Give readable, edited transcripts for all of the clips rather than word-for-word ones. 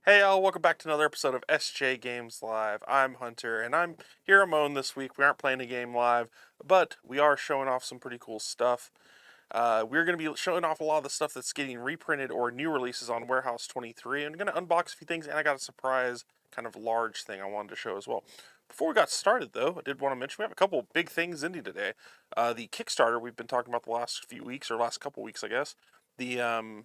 Hey y'all, welcome back to another episode of SJGames Live. I'm Hunter, and I'm here on my own this week. We aren't playing a game live, but we are showing off some pretty cool stuff. We're going to be showing off a lot of the stuff that's getting reprinted or new releases on Warehouse 23. I'm going to unbox a few things, and I got a surprise kind of large thing I wanted to show as well. Before we got started, though, I did want to mention we have a couple big things ending today. The Kickstarter we've been talking about the last few weeks, or last couple weeks, I guess. The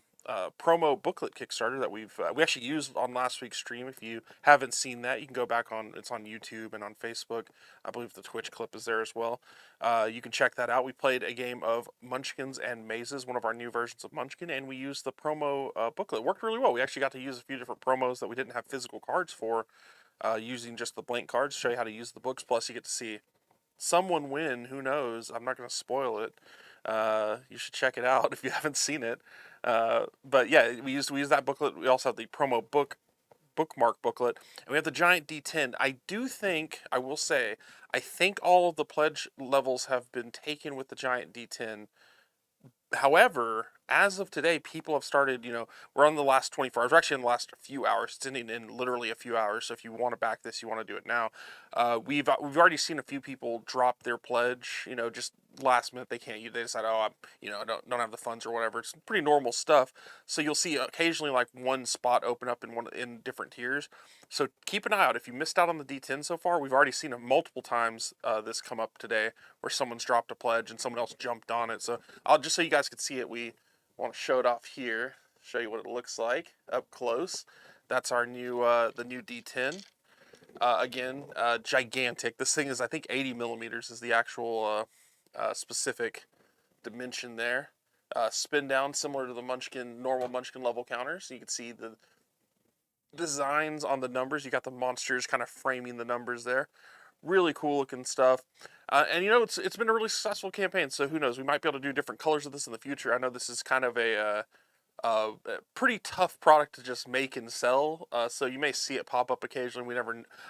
promo booklet Kickstarter that we actually used on last week's stream. If you haven't seen that, you can go back on. It's on YouTube and on Facebook. I believe the Twitch clip is there as well. You can check that out. We played a game of Munchkins and Mazes, one of our new versions of Munchkin, and we used the promo booklet. It worked really well. We actually got to use a few different promos that we didn't have physical cards for, using just the blank cards to show you how to use the books. Plus, you get to see someone win. Who knows? I'm not going to spoil it. You should check it out if you haven't seen it. But yeah, we used that booklet. We also have the promo bookmark booklet, and we have the giant D10. I will say, I think all of the pledge levels have been taken with the giant D10. However, as of today, people have started, we're on the last 24 hours. We're actually in the last few hours. It's ending in literally a few hours. So if you want to back this, you want to do it now. We've already seen a few people drop their pledge, just last minute. They can't use. They decide, I don't have the funds or whatever. It's pretty normal stuff. So you'll see occasionally like one spot open up in different tiers. So keep an eye out. If you missed out on the D10 so far, we've already seen it multiple times this come up today where someone's dropped a pledge and someone else jumped on it. So just so you guys could see it, we want to show it off here, show you what it looks like up close. That's our new the new D10. Again, gigantic. This thing is, I think, 80 millimeters is the actual specific dimension there. Spin down, similar to the normal Munchkin level counters. So you can see the designs on the numbers. You got the monsters kind of framing the numbers there. Really cool looking stuff. And it's been a really successful campaign, so who knows, we might be able to do different colors of this in the future. I know this is kind of a pretty tough product to just make and sell, so you may see it pop up occasionally.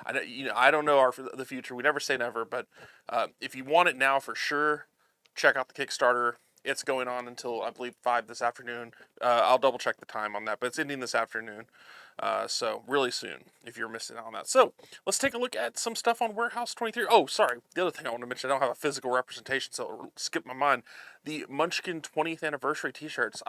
I don't know the future. We never say never, but if you want it now for sure, check out the Kickstarter. It's going on until, I believe, 5 this afternoon. I'll double check the time on that, but it's ending this afternoon. So really soon, if you're missing out on that. So let's take a look at some stuff on Warehouse 23. Oh, sorry. The other thing I want to mention, I don't have a physical representation, so it'll skip my mind. The Munchkin 20th anniversary t-shirts.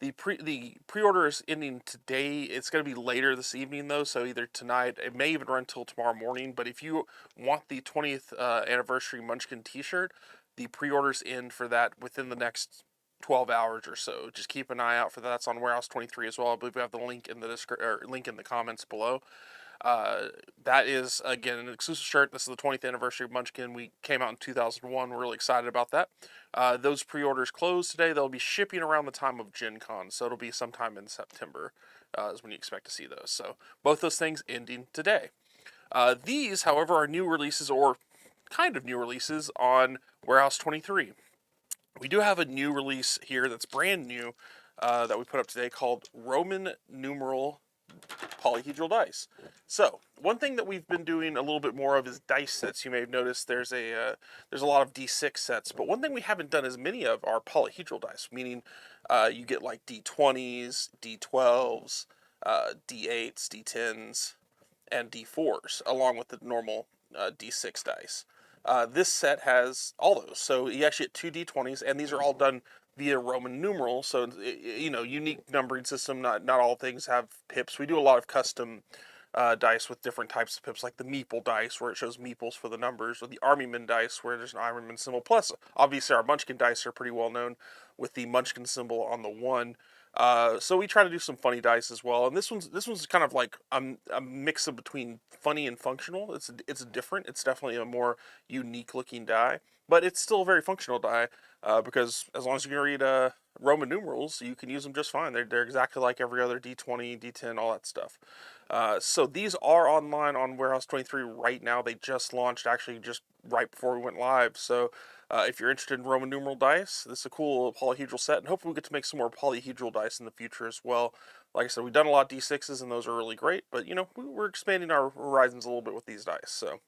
The pre-order is ending today. It's going to be later this evening, though, so either tonight, it may even run till tomorrow morning. But if you want the 20th anniversary Munchkin t-shirt, the pre-orders end for that within the next 12 hours or so. Just keep an eye out for that. That's on Warehouse 23 as well. I believe we have the link in the comments below. That is, again, an exclusive shirt. This is the 20th anniversary of Munchkin. We came out in 2001. We're really excited about that. Those pre-orders close today. They'll be shipping around the time of Gen Con, so it'll be sometime in September is when you expect to see those. So both those things ending today. These, however, are new releases, or kind of new releases, on Warehouse 23. We do have a new release here that's brand new that we put up today called Roman Numeral Polyhedral Dice. So one thing that we've been doing a little bit more of is dice sets. You may have noticed there's a lot of D6 sets, but one thing we haven't done as many of are polyhedral dice, meaning you get like D20s, D12s, D8s, D10s, and D4s, along with the normal D6 dice. This set has all those, so you actually get 2 D20s, and these are all done via Roman numeral, so, unique numbering system. Not all things have pips. We do a lot of custom dice with different types of pips, like the meeple dice, where it shows meeples for the numbers, or the Armyman dice, where there's an Armyman symbol. Plus, obviously, our Munchkin dice are pretty well known with the Munchkin symbol on the 1. So we try to do some funny dice as well, and this one's kind of like a mix of between funny and functional. It's different. It's definitely a more unique looking die, but it's still a very functional die because as long as you can read Roman numerals, you can use them just fine. They're exactly like every other D20, D10, all that stuff. So these are online on Warehouse 23 right now. They just launched, actually, just right before we went live. So if you're interested in Roman numeral dice, this is a cool polyhedral set, and hopefully we get to make some more polyhedral dice in the future as well. Like I said, we've done a lot of D6s, and those are really great, but, we're expanding our horizons a little bit with these dice. So,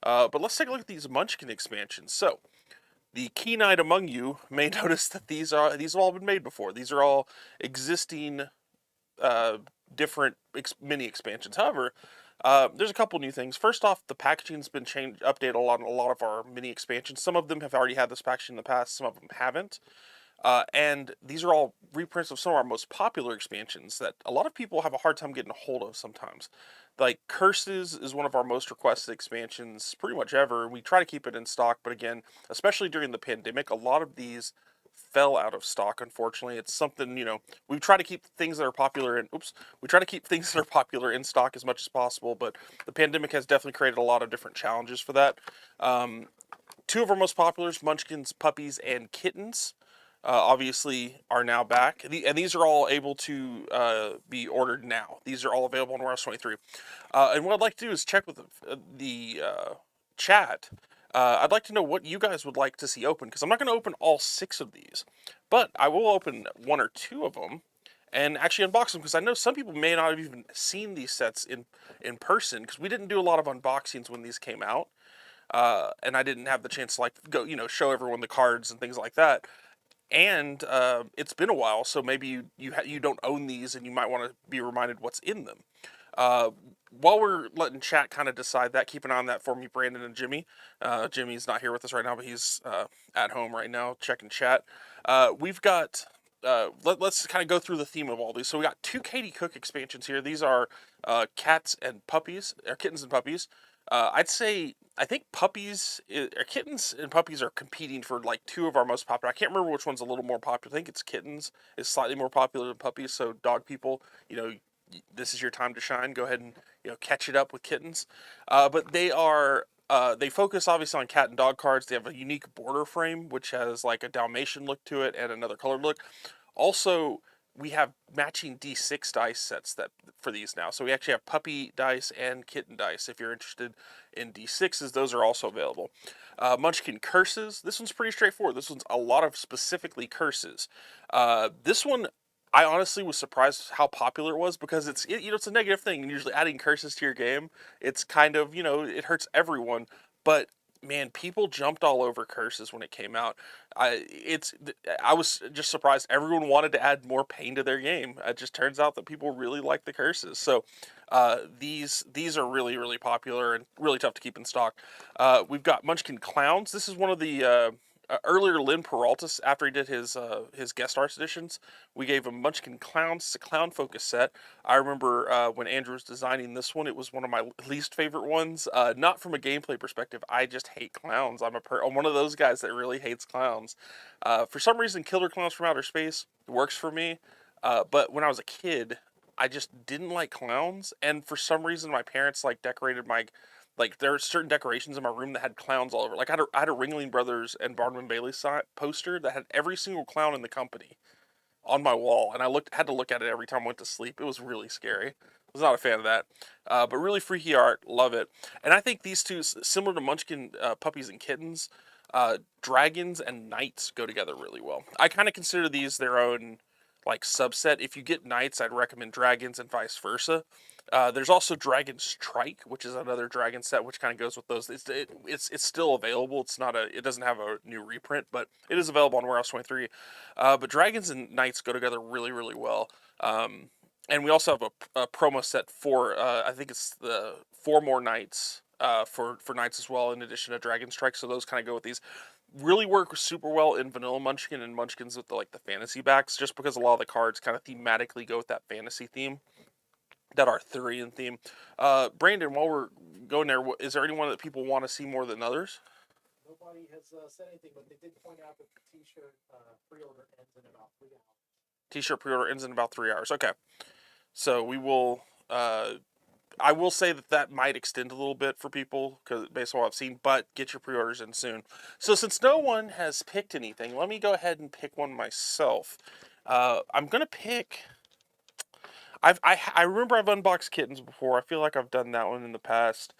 but let's take a look at these Munchkin expansions. So, the keen-eyed among you may notice that these have all been made before. These are all existing different mini expansions. However, there's a couple new things. First off, the packaging's been updated a lot on a lot of our mini expansions. Some of them have already had this packaging in the past, some of them haven't. And these are all reprints of some of our most popular expansions that a lot of people have a hard time getting a hold of sometimes. Like Curses is one of our most requested expansions pretty much ever. We try to keep it in stock, but again, especially during the pandemic, a lot of these fell out of stock, unfortunately. It's something, we try to keep things that are popular we try to keep things that are popular in stock as much as possible, but the pandemic has definitely created a lot of different challenges for that. Two of our most popular, Munchkins, Puppies, and Kittens, obviously are now back. And these are all able to be ordered now. These are all available on Warehouse 23. And what I'd like to do is check with the chat. I'd like to know what you guys would like to see open, because I'm not going to open all 6 of these, but I will open 1 or 2 of them and actually unbox them, because I know some people may not have even seen these sets in person, because we didn't do a lot of unboxings when these came out. And I didn't have the chance to go, show everyone the cards and things like that. And it's been a while, so maybe you don't own these, and you might want to be reminded what's in them. While we're letting chat kind of decide that, keep an eye on that for me, Brandon and Jimmy. Jimmy's not here with us right now, but he's at home right now checking chat. We've got, let's kind of go through the theme of all these. So we got 2 Katie Cook expansions here. These are kittens and puppies. I think kittens and puppies are competing for 2 of our most popular. I can't remember which one's a little more popular. I think it's kittens is slightly more popular than puppies. So dog people, this is your time to shine. Go ahead and catch it up with kittens. But they focus obviously on cat and dog cards. They have a unique border frame, which has a Dalmatian look to it and another colored look. Also, we have matching D6 dice sets for these now. So we actually have puppy dice and kitten dice. If you're interested in D6s, those are also available. Munchkin Curses. This one's pretty straightforward. This one's a lot of specifically curses. This one, I honestly was surprised how popular it was, because it's a negative thing. And usually adding curses to your game, it's kind of, it hurts everyone. But man, people jumped all over curses when it came out. I was just surprised everyone wanted to add more pain to their game. It just turns out that people really like the curses. So these are really, really popular and really tough to keep in stock. We've got Munchkin Clowns. This is one of the earlier Lynn Peralta, after he did his guest arts editions, we gave him Munchkin Clowns. It's a clown focus set. I remember when Andrew was designing this one, it was one of my least favorite ones. Not from a gameplay perspective. I just hate clowns. I'm one of those guys that really hates clowns. For some reason, Killer Clowns from Outer Space works for me. But when I was a kid, I just didn't like clowns. And for some reason, my parents decorated my... there are certain decorations in my room that had clowns all over. I had a Ringling Brothers and Barnum and Bailey poster that had every single clown in the company on my wall, and I had to look at it every time I went to sleep. It was really scary. I was not a fan of that, but really freaky art, love it. And I think these two, similar to Munchkin Puppies and Kittens, dragons and knights go together really well. I kind of consider these their own subset. If you get knights, I'd recommend dragons and vice versa. There's also Dragon Strike, which is another dragon set, which kind of goes with those. It's still available. It doesn't have a new reprint, but it is available on Warehouse 23. But dragons and knights go together really, really well. And we also have a promo set for I think it's the 4 more knights for knights as well, in addition to Dragon Strike. So those kind of go with these. Really work super well in Vanilla Munchkin and Munchkins with the fantasy backs, just because a lot of the cards kind of thematically go with that fantasy theme, that Arthurian theme. Brandon, while we're going there, is there anyone that people want to see more than others? Nobody has said anything, but they did point out that the t-shirt pre-order ends in about 3 hours. T-shirt pre-order ends in about 3 hours. Okay. So we will... I will say that might extend a little bit for people, based on what I've seen, but get your pre-orders in soon. So since no one has picked anything, let me go ahead and pick one myself. I'm going to pick... I remember I've unboxed Kittens before. I feel like I've done that one in the past.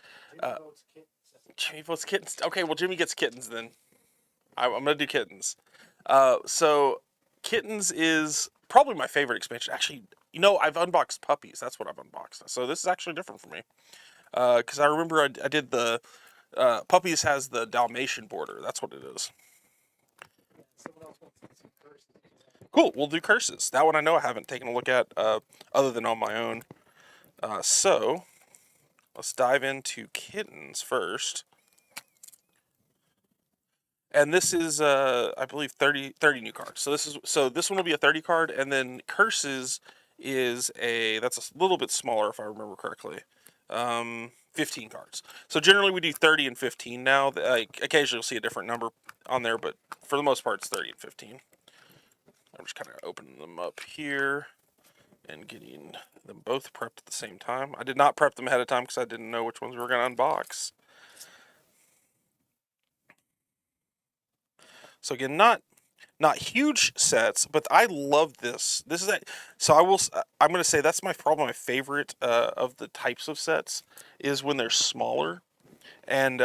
Jimmy votes Kittens. Okay, well, Jimmy gets Kittens then. I'm going to do Kittens. So Kittens is probably my favorite expansion. Actually, I've unboxed Puppies. That's what I've unboxed. So this is actually different for me. Because I remember I did the... Puppies has the Dalmatian border. That's what it is. Someone else wants to see Curses. Cool, we'll do Curses. That one I know I haven't taken a look at other than on my own. So, let's dive into Kittens first. And this is, I believe, 30 new cards. So this one will be a 30 card, and then Curses is that's a little bit smaller if I remember correctly. 15 cards. So generally we do 30 and 15 now. Occasionally you'll see a different number on there, but for the most part it's 30 and 15. I'm just kind of opening them up here and getting them both prepped at the same time. I did not prep them ahead of time because I didn't know which ones we were going to unbox. So again, not huge sets, but I love this. This is so I'm going to say that's probably my favorite of the types of sets is when they're smaller, and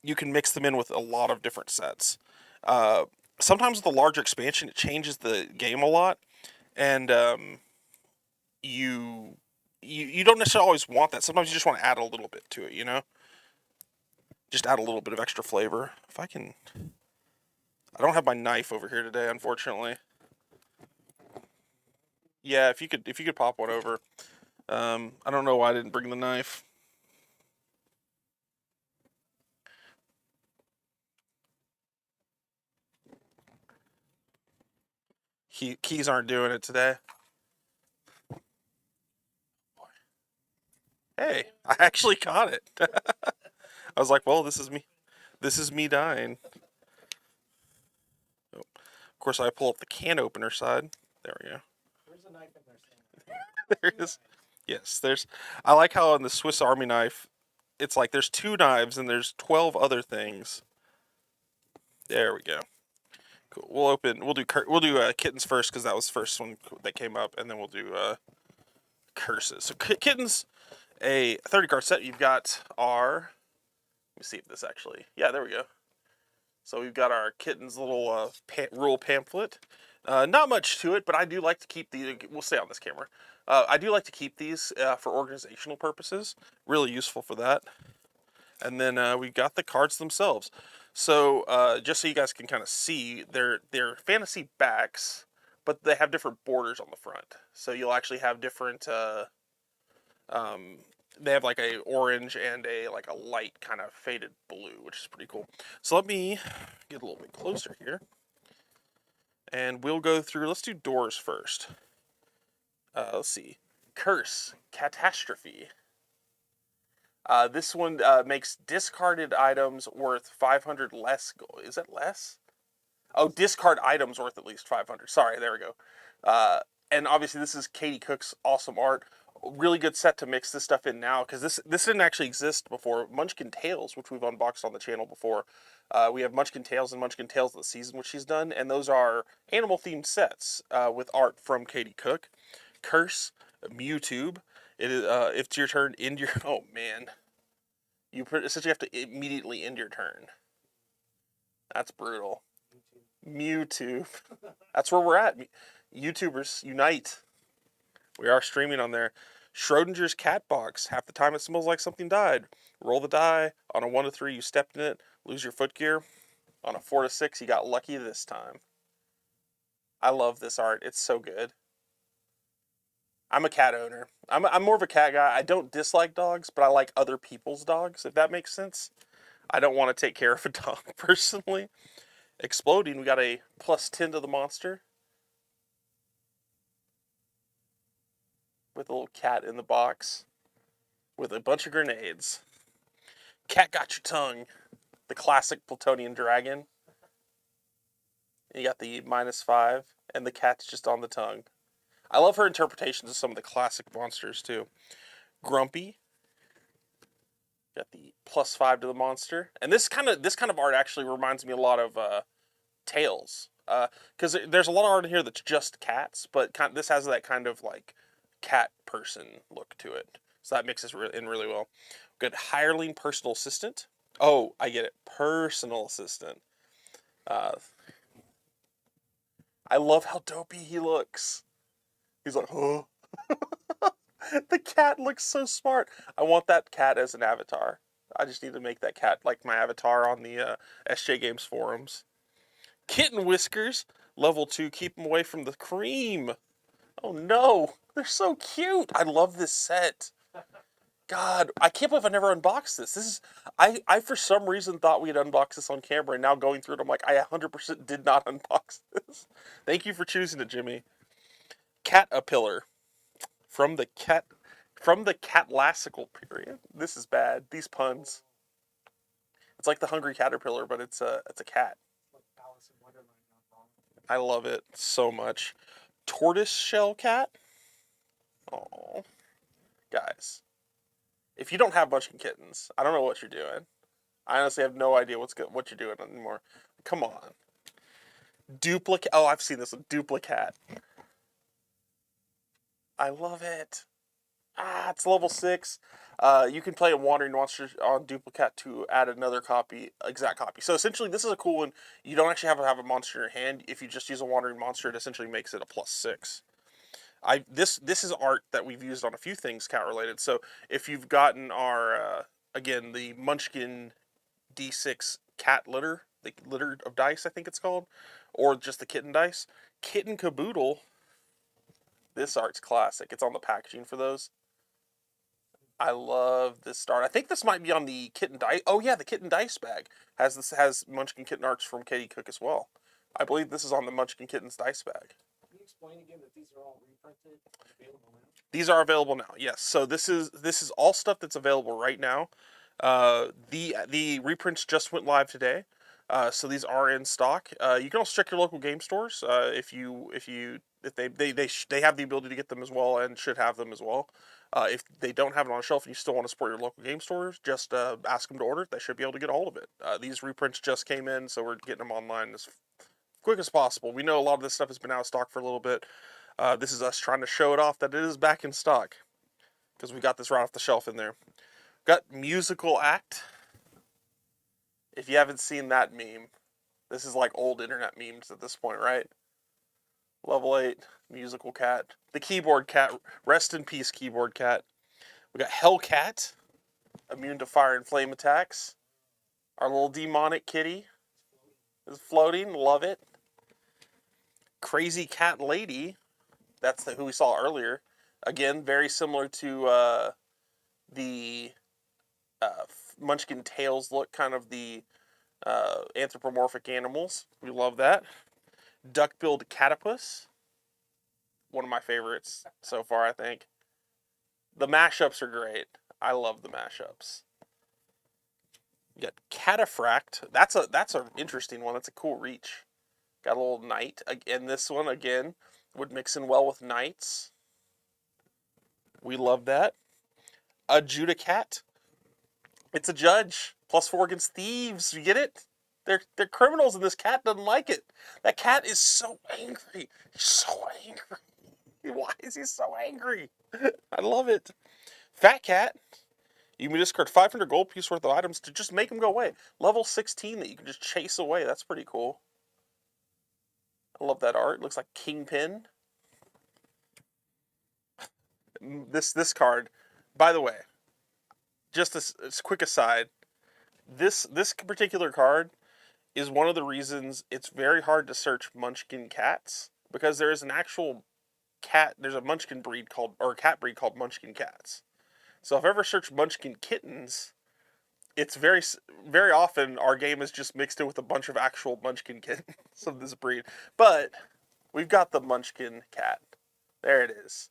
you can mix them in with a lot of different sets. Sometimes with the larger expansion, it changes the game a lot, and you don't necessarily always want that. Sometimes you just want to add a little bit to it, you know? Just add a little bit of extra flavor. If I can... I don't have my knife over here today, unfortunately. Yeah, if you could pop one over. I don't know why I didn't bring the knife. Keys aren't doing it today. Hey, I actually caught it. I was like, well, this is me. This is me dying. Oh. Of course, I pull up the can opener side. There we go. There's a knife in there. There is. Yes, there's. I like how on the Swiss Army knife, it's like there's 2 knives and there's 12 other things. There we go. Cool. We'll do Kittens first because that was the first one that came up, and then we'll do Curses. So Kittens, a 30 card set. You've got our. Let me see if this actually. Yeah, there we go. So we've got our Kittens little rule pamphlet. Not much to it, but I do like to keep these. We'll stay on this camera. I do like to keep these for organizational purposes. Really useful for that. And then we've got the cards themselves. So just so you guys can kind of see, they're fantasy backs, but they have different borders on the front. So you'll actually have different. They have like a orange and a light kind of faded blue, which is pretty cool. So let me get a little bit closer here, and we'll go through. Let's do doors first. Let's see, Curse, Catastrophe. This one makes discarded items worth 500 less gold. Is that less? Oh, discard items worth at least 500. Sorry, there we go. And obviously this is Katie Cook's awesome art. Really good set to mix this stuff in now, because this didn't actually exist before. Munchkin Tales, which we've unboxed on the channel before. We have Munchkin Tales and Munchkin Tales of the Season, which she's done, and those are animal-themed sets with art from Katie Cook. Curse, Mewtube. It is if it's your turn, end your... Oh, man. You essentially have to immediately end your turn. That's brutal. Mewtube. That's where we're at. YouTubers, unite. We are streaming on there. Schrodinger's cat box. Half the time it smells like something died. Roll the die. On a 1 to 3, you stepped in it. Lose your foot gear. On a 4 to 6, you got lucky this time. I love this art. It's so good. I'm a cat owner. I'm more of a cat guy. I don't dislike dogs, but I like other people's dogs, if that makes sense. I don't want to take care of a dog personally. Exploding. We got a +10 to the monster. With a little cat in the box with a bunch of grenades. Cat got your tongue. The classic Plutonian dragon. You got the -5, and the cat's just on the tongue. I love her interpretations of some of the classic monsters too. Grumpy. Got the +5 to the monster, and this kind of art actually reminds me a lot of Tales, because there's a lot of art in here that's just cats, but this has that kind of like cat person look to it. So that mixes in really well. Good hireling personal assistant. Oh, I get it. Personal assistant. I love how dopey he looks. He's like, huh? The cat looks so smart. I want that cat as an avatar. I just need to make that cat like my avatar on the SJGames forums. Kitten Whiskers. Level 2, keep them away from the cream. Oh no, they're so cute. I love this set. God, I can't believe I never unboxed this. This is, I for some reason thought we'd unbox this on camera, and now going through it, I'm like, I 100% did not unbox this. Thank you for choosing it, Jimmy. Caterpillar from the Catlassical period. This is bad. These puns. It's like the Hungry Caterpillar, but it's a cat. Like Alice in Wonderland gone wrong. I love it so much. Tortoise shell cat. Oh, guys, if you don't have Munchkin Kittens, I don't know what you're doing. I honestly have no idea what you're doing anymore. Come on. Duplicate. Oh, I've seen this one. Duplicate. I love it. Ah, it's level 6. You can play a Wandering Monster on Duplicate to add another copy, exact copy. So essentially, this is a cool one. You don't actually have a monster in your hand. If you just use a Wandering Monster, it essentially makes it a +6. This is art that we've used on a few things cat related. So if you've gotten our again the Munchkin D6 cat litter, the litter of dice, I think it's called, or just the kitten dice, Kitten Caboodle. This art's classic. It's on the packaging for those. I love this art. I think this might be on the Kitten Dice. Oh yeah, the Kitten Dice bag has Munchkin Kitten arts from Katie Cook as well. I believe this is on the Munchkin Kittens dice bag. Can you explain again that these are all reprinted, available now? These are available now. Yes. So this is all stuff that's available right now. The reprints just went live today. So these are in stock. You can also check your local game stores if they have the ability to get them as well and should have them as well. If they don't have it on a shelf and you still want to support your local game stores, just ask them to order it. They should be able to get a hold of it. These reprints just came in, so we're getting them online as quick as possible. We know a lot of this stuff has been out of stock for a little bit. This is us trying to show it off that it is back in stock because we got this right off the shelf in there. Got Musical Act. If you haven't seen that meme, this is like old internet memes at this point, right? Level 8, musical cat. The keyboard cat. Rest in peace, keyboard cat. We got Hellcat, immune to fire and flame attacks. Our little demonic kitty is floating. Love it. Crazy Cat Lady. That's who we saw earlier. Again, very similar to the Munchkin Tails look, kind of the anthropomorphic animals. We love that. Duck-billed Catapus. One of my favorites so far, I think. The mashups are great. I love the mashups. You got Cataphract. That's an interesting one. That's a cool reach. Got a little knight. And this one, again, would mix in well with knights. We love that. Adjudicat. It's a judge. +4 against thieves. You get it? They're criminals and this cat doesn't like it. That cat is so angry. He's so angry. Why is he so angry? I love it. Fat Cat. You can discard 500 gold piece worth of items to just make them go away. Level 16 that you can just chase away. That's pretty cool. I love that art. It looks like Kingpin. This card, by the way, just a quick aside, this particular card is one of the reasons it's very hard to search Munchkin cats, because there is an actual cat, there's a Munchkin breed called, or a cat breed called Munchkin cats. So if I ever search Munchkin kittens, it's very, very often our game is just mixed in with a bunch of actual Munchkin kittens of this breed. But we've got the Munchkin cat. There it is.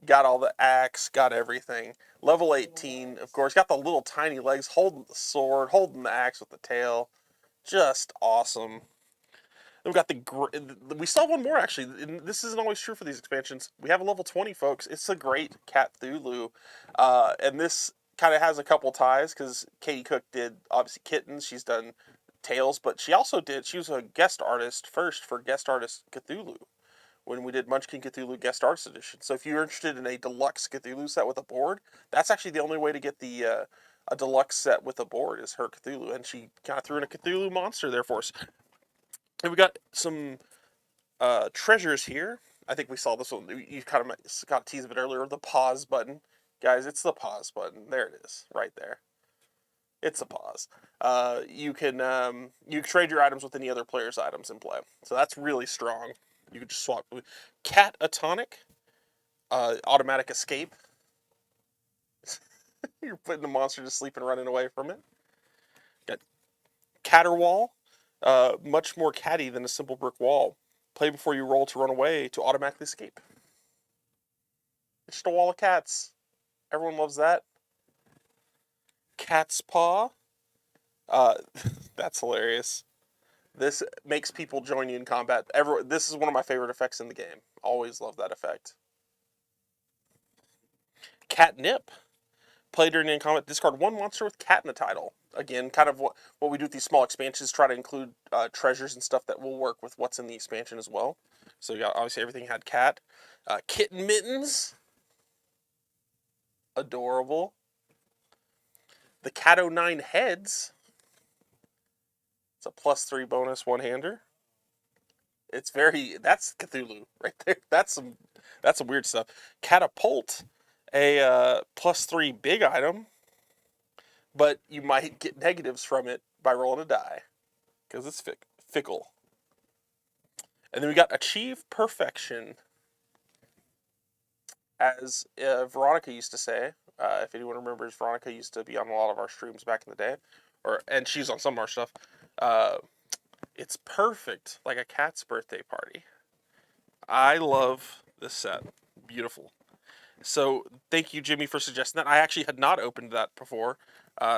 Got all the axe, got everything. Level 18, of course. Got the little tiny legs, holding the sword, holding the axe with the tail. Just awesome. Then we got we saw one more, actually. And this isn't always true for these expansions. We have a level 20, folks. It's a great Cthulhu. And this kind of has a couple ties, because Katie Cook did, obviously, Kittens. She's done Tales, but she was a guest artist first for Guest Artist Cthulhu, when we did Munchkin Cthulhu Guest Artist Edition. So if you're interested in a deluxe Cthulhu set with a board, that's actually the only way to get the a deluxe set with a board is her Cthulhu. And she kind of threw in a Cthulhu monster there for us. And we got some treasures here. I think we saw this one. You kind of got a tease of it earlier. The pause button. Guys, it's the pause button. There it is. Right there. It's a pause. You can trade your items with any other player's items in play. So that's really strong. You could just swap. Catatonic, automatic escape. You're putting the monster to sleep and running away from it. Got Caterwall, much more catty than a simple brick wall. Play before you roll to run away to automatically escape. It's just a wall of cats. Everyone loves that. Cat's Paw. That's hilarious. This makes people join you in combat. This is one of my favorite effects in the game. Always love that effect. Catnip. Play during in combat. Discard one monster with cat in the title. Again, kind of what we do with these small expansions. Try to include treasures and stuff that will work with what's in the expansion as well. So you got obviously everything had cat. Kitten Mittens. Adorable. The Cat-O-9 Heads. It's a +3 bonus one-hander. It's that's Cthulhu right there. That's some weird stuff. Catapult, a +3 big item, but you might get negatives from it by rolling a die because it's fickle. And then we got Achieve Perfection, as Veronica used to say. If anyone remembers, Veronica used to be on a lot of our streams back in the day, and she's on some of our stuff. It's perfect, like a cat's birthday party. I love this set. Beautiful. So thank you, Jimmy, for suggesting that. I actually had not opened that before,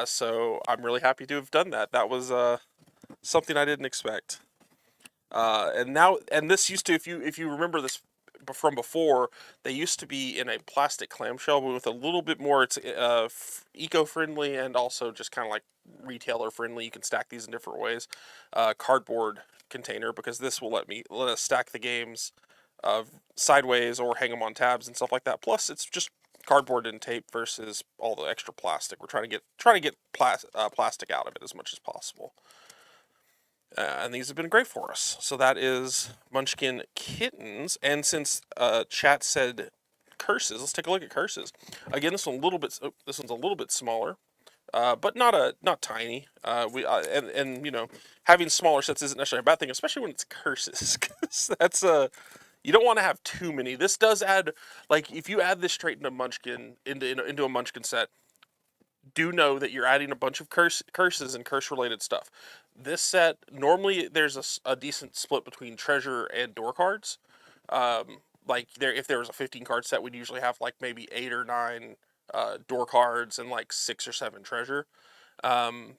so I'm really happy to have done that. That was something I didn't expect. And this used to, if you remember this from before, they used to be in a plastic clamshell, but with a little bit more. It's eco-friendly and also just kind of like retailer friendly. You can stack these in different ways. Cardboard container, because this will let us stack the games sideways or hang them on tabs and stuff like that. Plus, it's just cardboard and tape versus all the extra plastic. We're trying to get plastic out of it as much as possible. And these have been great for us. So that is Munchkin Kittens. And since chat said curses, let's take a look at curses. Again, this one's a little bit smaller, but not tiny. And you know, having smaller sets isn't necessarily a bad thing, especially when it's curses. 'Cause that's you don't want to have too many. This does add, like, if you add this straight into Munchkin into a Munchkin set, do know that you're adding a bunch of curses and curse-related stuff. This set, normally there's a decent split between treasure and door cards. Like, if there was a 15-card set, we'd usually have, like, maybe 8 or 9 door cards and, like, 6 or 7 treasure. And,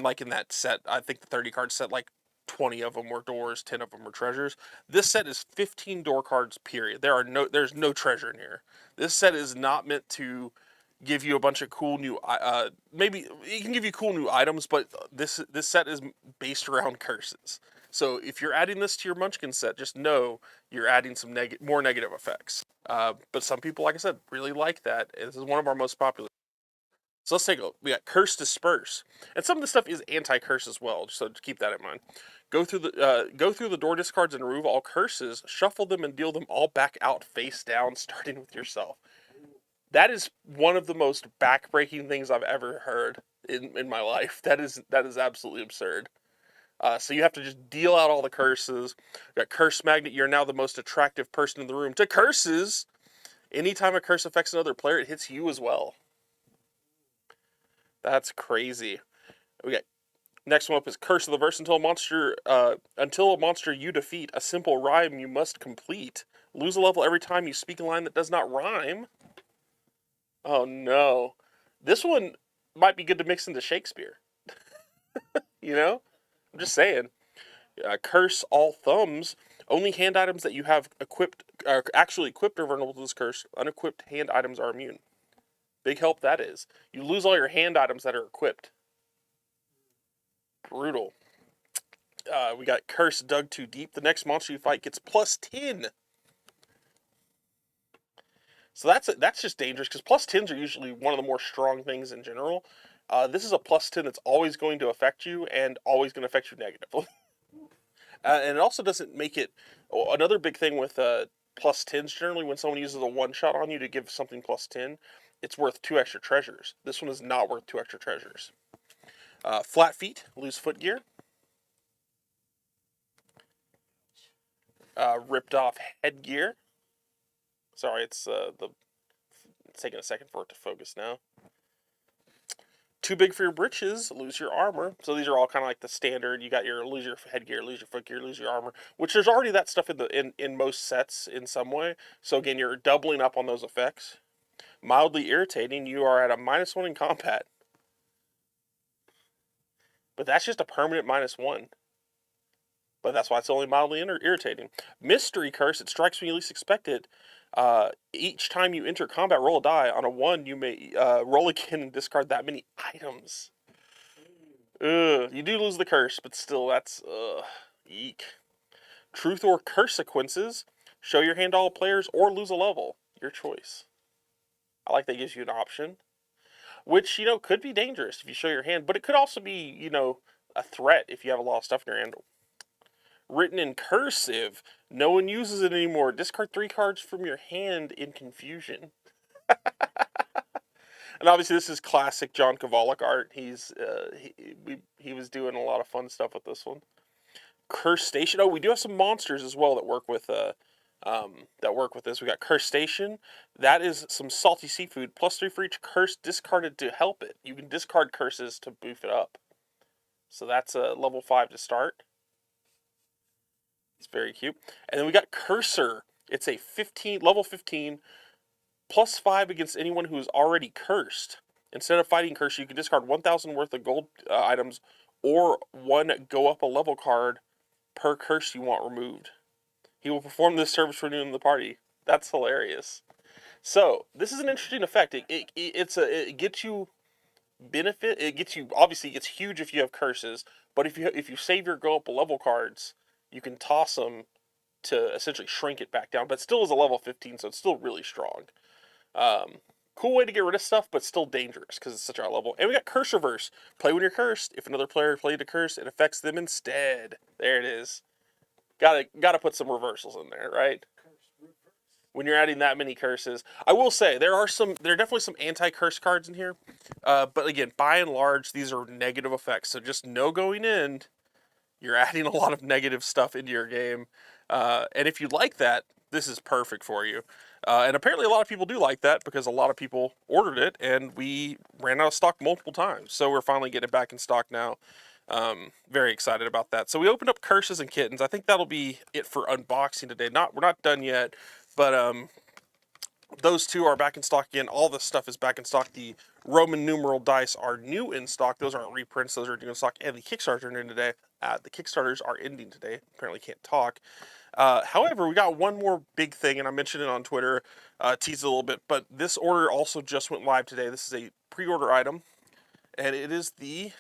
like, in that set, I think the 30-card set, like, 20 of them were doors, 10 of them were treasures. This set is 15 door cards, period. There's no treasure in here. This set is not meant to give you a bunch of cool new, maybe it can give you cool new items, but this set is based around curses. So if you're adding this to your Munchkin set, just know you're adding some more negative effects. But some people, like I said, really like that. This is one of our most popular. So let's take a look. We got Curse Disperse, and some of this stuff is anti-curse as well. So keep that in mind. Go through the door discards and remove all curses. Shuffle them and deal them all back out face down, starting with yourself. That is one of the most back-breaking things I've ever heard in my life. That is absolutely absurd. So you have to just deal out all the curses. You got Curse Magnet. You're now the most attractive person in the room to curses. Anytime a curse affects another player, it hits you as well. That's crazy. We got next one up is Curse of the Verse. Until a monster you defeat, a simple rhyme you must complete. Lose a level every time you speak a line that does not rhyme. Oh no. This one might be good to mix into Shakespeare. You know? I'm just saying. Curse all thumbs. Only hand items that you have actually equipped are vulnerable to this curse. Unequipped hand items are immune. Big help that is. You lose all your hand items that are equipped. Brutal. We got Curse dug too deep. The next monster you fight gets +10. So that's just dangerous, because +10s are usually one of the more strong things in general. This is a +10 that's always going to affect you and always going to affect you negatively. And it also doesn't make it... Another big thing with +10s, generally, when someone uses a one-shot on you to give something +10, it's worth 2 extra treasures. This one is not worth 2 extra treasures. Flat feet, lose foot gear. Ripped off headgear. Sorry, it's taking a second for it to focus now. Too big for your britches, lose your armor. So these are all kind of like the standard. You got your lose your headgear, lose your footgear, lose your armor, which there's already that stuff in most sets in some way. So again, you're doubling up on those effects. Mildly irritating, you are at a -1 in combat. But that's just a permanent -1. But that's why it's only mildly irritating. Mystery curse, it strikes when you least expect it. Each time you enter combat, roll a die. On a 1, you may roll again and discard that many items. You do lose the curse, but still, that's eek. Truth or consequences, show your hand to all players or lose a level. Your choice. I like that gives you an option, which, could be dangerous if you show your hand, but it could also be, a threat if you have a lot of stuff in your hand. Written in cursive, no one uses it anymore. Discard 3 cards from your hand in confusion. And obviously, this is classic John Kovalik art. He was doing a lot of fun stuff with this one. Curse Station. Oh, we do have some monsters as well that work with this. We got Curse Station. That is some salty seafood. +3 for each curse discarded to help it. You can discard curses to boof it up. So that's a level 5 to start. It's very cute. And then we got Cursor. It's a level 15, +5 against anyone who is already cursed. Instead of fighting curse, you can discard 1,000 worth of gold items or 1 go up a level card per curse you want removed. He will perform this service for anyone in the party. That's hilarious. So this is an interesting effect. It gets you benefit. Obviously it gets huge if you have curses, but if you save your go up a level cards, you can toss them to essentially shrink it back down, but still is a level 15, so it's still really strong. Cool way to get rid of stuff, but still dangerous because it's such a high level. And we got Curse Reverse. Play when you're cursed. If another player played a curse, it affects them instead. There it is. Gotta put some reversals in there, right? When you're adding that many curses. I will say, there are definitely some anti-curse cards in here. But again, by and large, these are negative effects. So just know going in, you're adding a lot of negative stuff into your game. And if you like that, this is perfect for you. And apparently a lot of people do like that because a lot of people ordered it and we ran out of stock multiple times. So we're finally getting it back in stock now. Very excited about that. So we opened up Curses and Kittens. I think that'll be it for unboxing today. We're not done yet, but those two are back in stock again. All this stuff is back in stock. The Roman numeral dice are new in stock. Those aren't reprints. Those are new in stock. And the Kickstarters are new today. The Kickstarters are ending today. Apparently can't talk. However, we got one more big thing, and I mentioned it on Twitter, teased a little bit, but this order also just went live today. This is a pre-order item, and it's the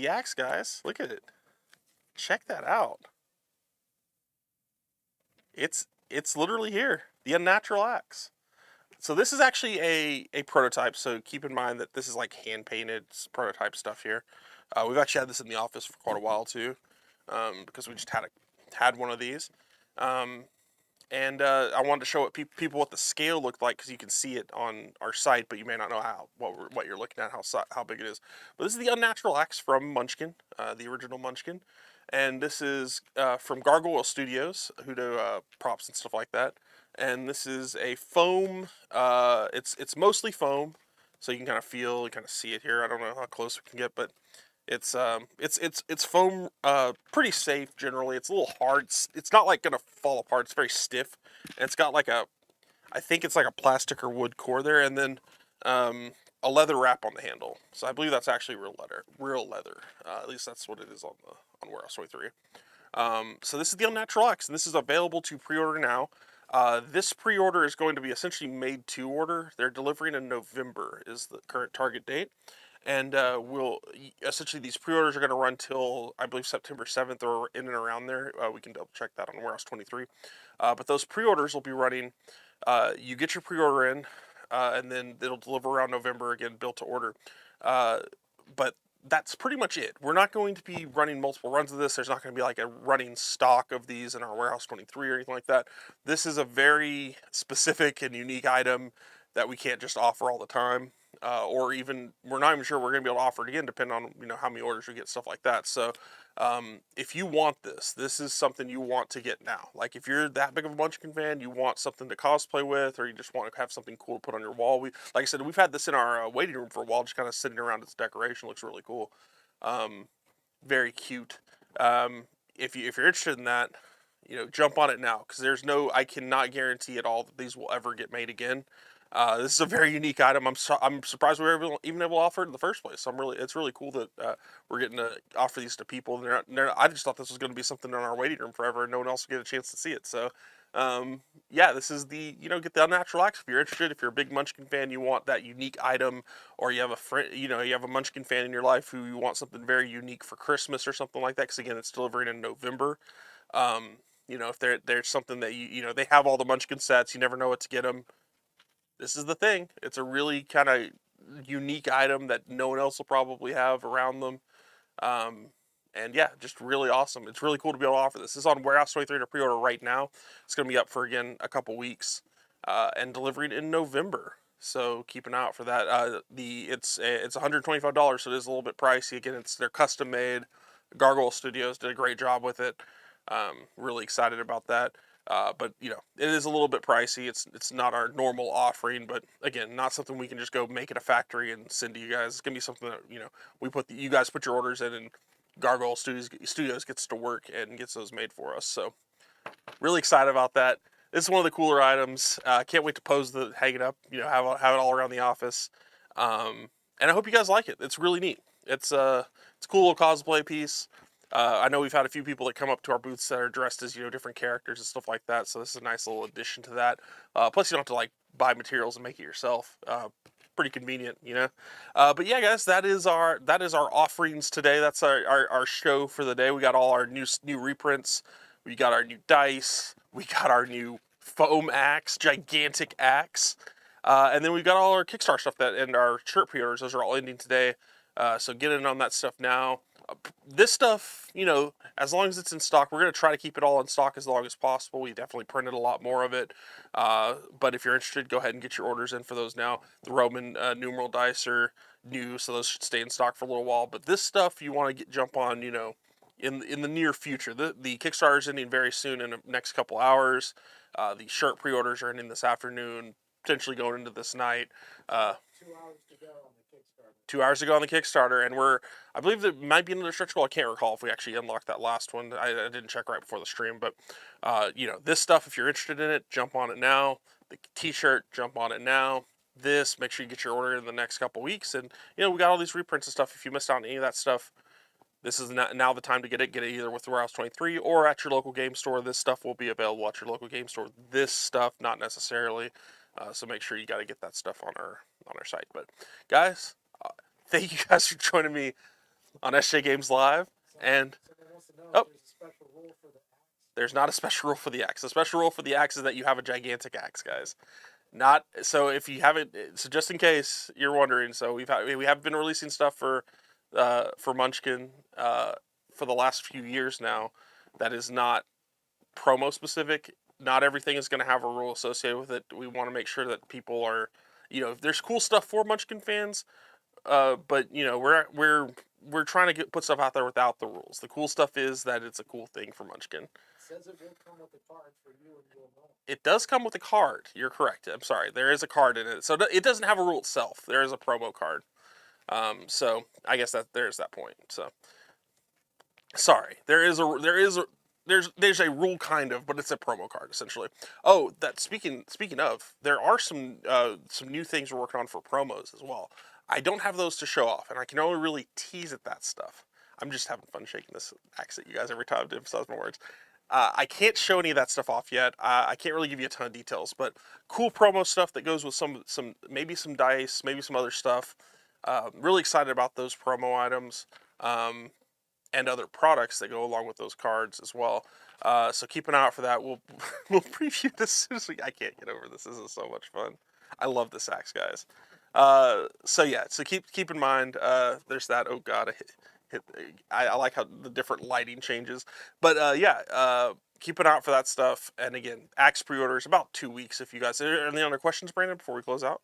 axe, guys. Look at it. Check that out. It's literally here. The Unnatural Axe. So this is actually a prototype, so keep in mind that this is like hand-painted prototype stuff here. We've actually had this in the office for quite a while too, because we just had one of these. And I wanted to show people what the scale looked like, because you can see it on our site, but you may not know what you're looking at, how big it is. But this is the Unnatural Axe from Munchkin, the original Munchkin, and this is from Gargoyle Studios, who do props and stuff like that. And this is a foam. It's mostly foam, so you can kind of feel, you kind of see it here. I don't know how close we can get, but it's foam, pretty safe generally. It's a little hard. It's not like gonna fall apart. It's very stiff, and it's got like I think it's like a plastic or wood core there, and then a leather wrap on the handle. So I believe that's actually real leather. At least that's what it is on Warehouse 23. So this is the Unnatural Axe, and this is available to pre-order now. This pre-order is going to be essentially made to order. They're delivering in November is the current target date. And essentially these pre-orders are going to run till, I believe, September 7th or in and around there. We can double check that on Warehouse 23. But those pre-orders will be running, you get your pre-order in, and then it'll deliver around November, again, built to order. But that's pretty much it. We're not going to be running multiple runs of this. There's not going to be like a running stock of these in our Warehouse 23 or anything like that. This is a very specific and unique item that we can't just offer all the time. or even we're not even sure we're going to be able to offer it again, depending on how many orders we get, stuff like that. So if you want this is something you want to get now. Like if you're that big of a Munchkin fan, you want something to cosplay with, or you just want to have something cool to put on your wall. Like I said, we've had this in our waiting room for a while, just kind of sitting around its decoration. Looks really cool, very cute. If you're interested in that, jump on it now, because I cannot guarantee at all that these will ever get made again. This is a very unique item. I'm surprised we were even able to offer it in the first place. It's really cool that we're getting to offer these to people. I just thought this was going to be something in our waiting room forever, and no one else would get a chance to see it. So, yeah, this is get the Unnatural Axe if you're interested. If you're a big Munchkin fan, you want that unique item, or you have a friend, you have a Munchkin fan in your life who you want something very unique for Christmas or something like that. Because again, it's delivering in November. If there's something that they have all the Munchkin sets, you never know what to get them. This is the thing. It's a really kind of unique item that no one else will probably have around them. And yeah, just really awesome. It's really cool to be able to offer this. This is on Warehouse 23 to pre-order right now. It's going to be up for, again, a couple weeks, and delivering in November. So keep an eye out for that. It's $125, so it is a little bit pricey. Again, they're custom made. Gargoyle Studios did a great job with it. Really excited about that. But it is a little bit pricey. It's not our normal offering, but again, not something we can just go make at a factory and send to you guys. It's gonna be something that you guys put your orders in, and Gargoyle Studios gets to work and gets those made for us. So really excited about that. This is one of the cooler items. Can't wait to hang it up. Have it all around the office. And I hope you guys like it. It's really neat. It's a cool little cosplay piece. I know we've had a few people that come up to our booths that are dressed as different characters and stuff like that, so this is a nice little addition to that. Plus you don't have to buy materials and make it yourself. Pretty convenient, But yeah, guys, that is our offerings today. That's our show for the day. We got all our new reprints. We got our new dice. We got our new foam axe, gigantic axe, and then we've got all our Kickstarter stuff and our shirt pre-orders. Those are all ending today. So get in on that stuff now. This stuff, as long as it's in stock, we're going to try to keep it all in stock as long as possible. We definitely printed a lot more of it. But if you're interested, go ahead and get your orders in for those now. The Roman numeral dice are new, so those should stay in stock for a little while. But this stuff you want to jump on, in the near future. The Kickstarter is ending very soon, in the next couple hours. The shirt pre-orders are ending this afternoon, potentially going into this night. 2 hours to go on the Kickstarter. 2 hours ago on the Kickstarter, and I believe there might be another stretch goal. I can't recall if we actually unlocked that last one. I didn't check right before the stream, but this stuff, if you're interested in it, jump on it now. The t-shirt, jump on it now. This, make sure you get your order in the next couple weeks, and we got all these reprints and stuff. If you missed out on any of that stuff, this is now the time to get it. Get it either with Warehouse 23 or at your local game store. This stuff will be available at your local game store. This stuff, not necessarily. So make sure you got to get that stuff on our site. But guys, thank you guys for joining me on SJGames Live. And there's a special rule for the axe. There's not a special rule for the axe. The special rule for the axe is that you have a gigantic axe, guys. If you haven't, so just in case you're wondering, so we have been releasing stuff for Munchkin for the last few years now that is not promo specific. Not everything is going to have a rule associated with it. We want to make sure that people are, there's cool stuff for Munchkin fans, but we're trying to put stuff out there without the rules. The cool stuff is that it's a cool thing for Munchkin. It says it will come with a card for you, and you'll know. It does come with a card. You're correct. I'm sorry. There is a card in it, so it doesn't have a rule itself. There is a promo card. So I guess there's that point. So sorry. There's a rule kind of, but it's a promo card essentially. Oh, that speaking of, there are some new things we're working on for promos as well. I don't have those to show off, and I can only really tease at that stuff. I'm just having fun shaking this axe at you guys every time to emphasize my words. I can't show any of that stuff off yet. I can't really give you a ton of details, but cool promo stuff that goes with maybe some dice, maybe some other stuff. Really excited about those promo items. And other products that go along with those cards as well. So keep an eye out for that. We'll preview this as soon as I can't get over this. This is so much fun. I love this axe, guys. So yeah, so keep in mind, there's that. Oh god, I like how the different lighting changes. But yeah, keep an eye out for that stuff. And again, axe pre-orders about 2 weeks if you guys. Are there any other questions, Brandon, before we close out?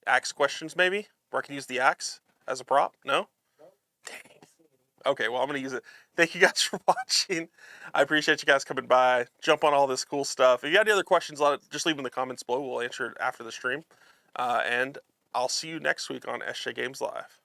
Axe questions, maybe? Where I can use the axe as a prop? No? No? Dang. I don't see any. Okay, well, I'm going to use it. Thank you guys for watching. I appreciate you guys coming by. Jump on all this cool stuff. If you got any other questions, just leave them in the comments below. We'll answer it after the stream. And I'll see you next week on SJGames Live.